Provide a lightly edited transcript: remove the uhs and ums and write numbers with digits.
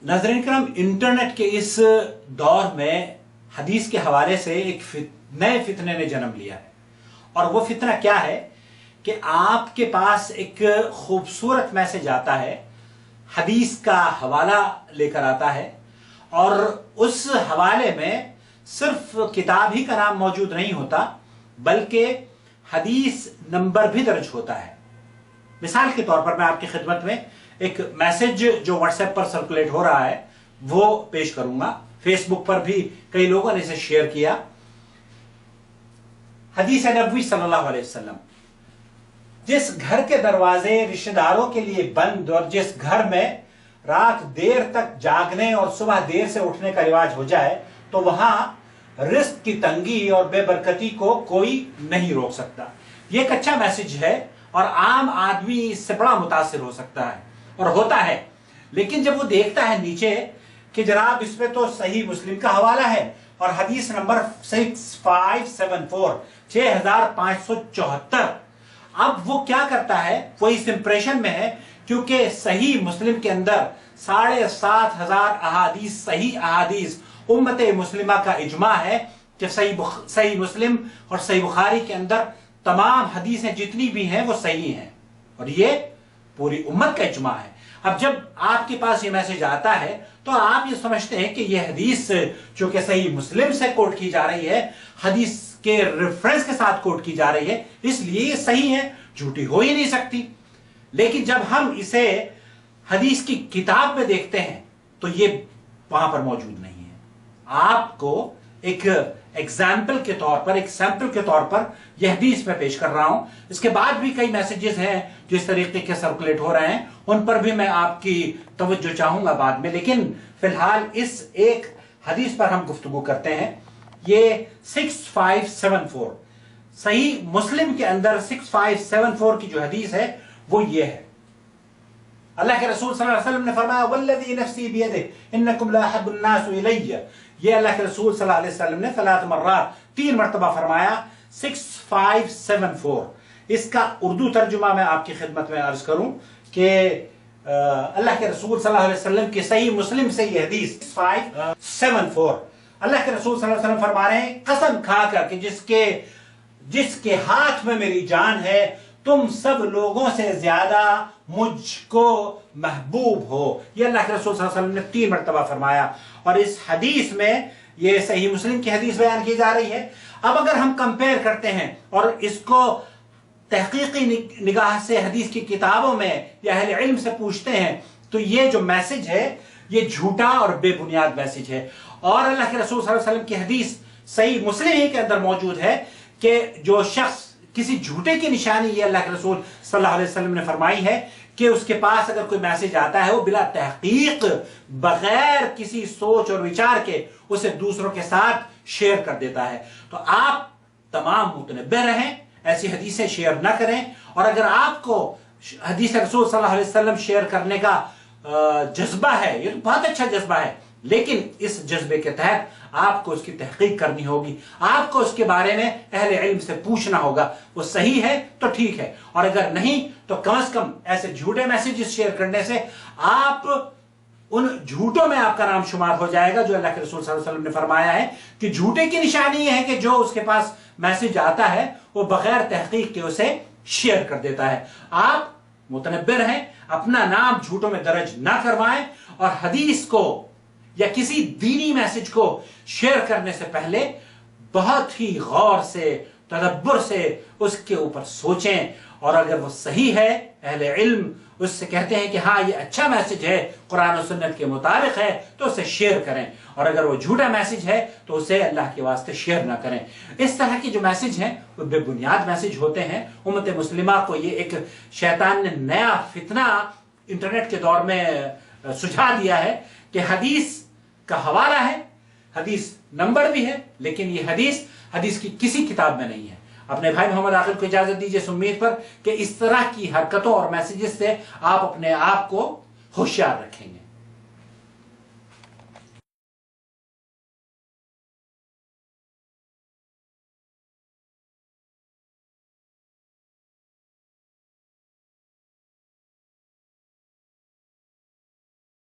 नाज़रीन करम, इंटरनेट के इस दौर में हदीस के हवाले से एक नए फितने ने जन्म लिया है। और वो फितना क्या है कि आपके पास एक खूबसूरत मैसेज आता है, हदीस का हवाला लेकर आता है, और उस हवाले में सिर्फ किताब ही का नाम मौजूद नहीं होता बल्कि हदीस नंबर भी दर्ज होता है। मिसाल के तौर पर मैं आपकी खिदमत में एक मैसेज जो व्हाट्सएप पर सर्कुलेट हो रहा है वो पेश करूंगा। फेसबुक पर भी कई लोगों ने इसे शेयर किया। हदीस नबवी सल्लल्लाहु अलैहि वसल्लम, जिस घर के दरवाजे रिश्तेदारों के लिए बंद और जिस घर में रात देर तक जागने और सुबह देर से उठने का रिवाज हो जाए तो वहां रिस्क की तंगी और बेबरकती को कोई नहीं रोक सकता। यह एक अच्छा मैसेज है और आम आदमी इससे बड़ा मुतासिर हो सकता है और होता है। लेकिन जब वो देखता है नीचे कि जनाब इसमें तो सही मुस्लिम का हवाला है और हदीस नंबर 6574 6574, अब वो क्या करता है, वो इस इंप्रेशन में है क्योंकि सही मुस्लिम के अंदर 7500 अहादीस, सही अहादीस, उम्मत मुस्लिमा का इजमा है कि सही मुस्लिम और सही बुखारी के अंदर तमाम हदीसें जितनी भी हैं वो सही हैं और ये पूरी उम्मत का इजमा है। अब जब आपके पास ये मैसेज आता है तो आप ये समझते हैं कि ये हदीस जो कि सही मुस्लिम से कोट की जा रही है, हदीस के रेफरेंस के साथ कोट की जा रही है, इसलिए ये सही है, झूठी हो ही नहीं सकती। लेकिन जब हम इसे हदीस की किताब में देखते हैं तो ये वहां पर मौजूद नहीं है। आपको एक एग्जाम्पल के तौर पर, एक सैंपल के तौर पर यह हदीस मैं पेश कर रहा हूं। इसके बाद भी कई मैसेजेस हैं जिस तरीके के सर्कुलेट हो रहे हैं, उन पर भी मैं आपकी तवज्जो चाहूंगा बाद में। लेकिन फिलहाल इस एक हदीस पर हम गुफ्तगू करते हैं। ये 6574 सही मुस्लिम के अंदर 6574 की जो हदीस है वो ये है। अल्लाह के रसूल सल्लल्लाहु अलैहि वसल्लम ने फरमाया, वल्लज़ी नफ़्सी बियदिही इन्नकुम लअहब्बुन नास इलैया। ये अल्लाह के रसूल सल्लल्लाहु अलैहि वसल्लम ने 3 मरतबा फरमाया। 6574 इसका उर्दू तर्जुमा मैं आपकी खिदमत में अर्ज करूं कि अल्लाह के रसूल सल्लल्लाहु अलैहि वसल्लम की सही मुस्लिम से ये हदीस 6574, अल्लाह के रसूल सल्लल्लाहु अलैहि वसल्लम फरमा रहे हैं, कसम खाकर कि जिसके हाथ में मेरी जान है, तुम सब लोगों से ज्यादा मुझको महबूब हो। ये अल्लाह के रसूल सल्लल्लाहु अलैहि वसल्लम ने 3 मरतबा फरमाया और इस हदीस में ये सही मुस्लिम की हदीस बयान की जा रही है। अब अगर हम कंपेयर करते हैं और इसको तहकीकी निगाह से हदीस की किताबों में या अहले इल्म से पूछते हैं तो ये जो मैसेज है ये झूठा और बेबुनियाद मैसेज है। और अल्लाह के रसूल सल्लल्लाहु अलैहि वसल्लम की हदीस सही मुस्लिम ही के अंदर मौजूद है कि जो शख्स किसी झूठे की निशानी, ये अल्लाह के रसूल सल्लल्लाहु अलैहि वसल्लम ने फरमाई है कि उसके पास अगर कोई मैसेज आता है वो बिला तहकीक, बगैर किसी सोच और विचार के उसे दूसरों के साथ शेयर कर देता है। तो आप तमाम मुतनब्बे रहें, ऐसी हदीसें शेयर ना करें। और अगर आपको हदीस रसूल सल्लल्लाहु अलैहि वसल्लम शेयर करने का जज्बा है, ये तो बहुत अच्छा जज्बा है, लेकिन इस जज्बे के तहत आपको उसकी तहकीक करनी होगी, आपको उसके बारे में अहले इल्म से पूछना होगा। वो सही है तो ठीक है, और अगर नहीं तो कम से कम ऐसे झूठे मैसेजेस शेयर करने से आप उन झूठों में आपका नाम शुमार हो जाएगा जो अल्लाह के रसूल सल्लल्लाहु अलैहि वसल्लम ने फरमाया है कि झूठे की निशानी यह है कि जो उसके पास मैसेज आता है वो बगैर तहकीक के उसे शेयर कर देता है। आप मुतनब्बे रहें, अपना नाम झूठों में दर्ज ना करवाएं और हदीस को या किसी दीनी मैसेज को शेयर करने से पहले बहुत ही गौर से, तदब्बर से उसके ऊपर सोचें। और अगर वो सही है, अहले इल्म उससे कहते हैं कि हाँ ये अच्छा मैसेज है, कुरान और सुन्नत के मुताबिक है, तो उसे शेयर करें। और अगर वो झूठा मैसेज है तो उसे अल्लाह के वास्ते शेयर ना करें। इस तरह के जो मैसेज हैं वो बेबुनियाद मैसेज होते हैं। उम्मत मुस्लिमा को ये एक शैतान ने नया फितना इंटरनेट के दौर में सुझा दिया है कि हदीस का हवाला है, हदीस नंबर भी है, लेकिन ये हदीस की किसी किताब में नहीं है। अपने भाई मोहम्मद आकिल को इजाजत दीजिए इस उम्मीद पर कि इस तरह की हरकतों और मैसेजेस से आप अपने आप को होशियार रखेंगे।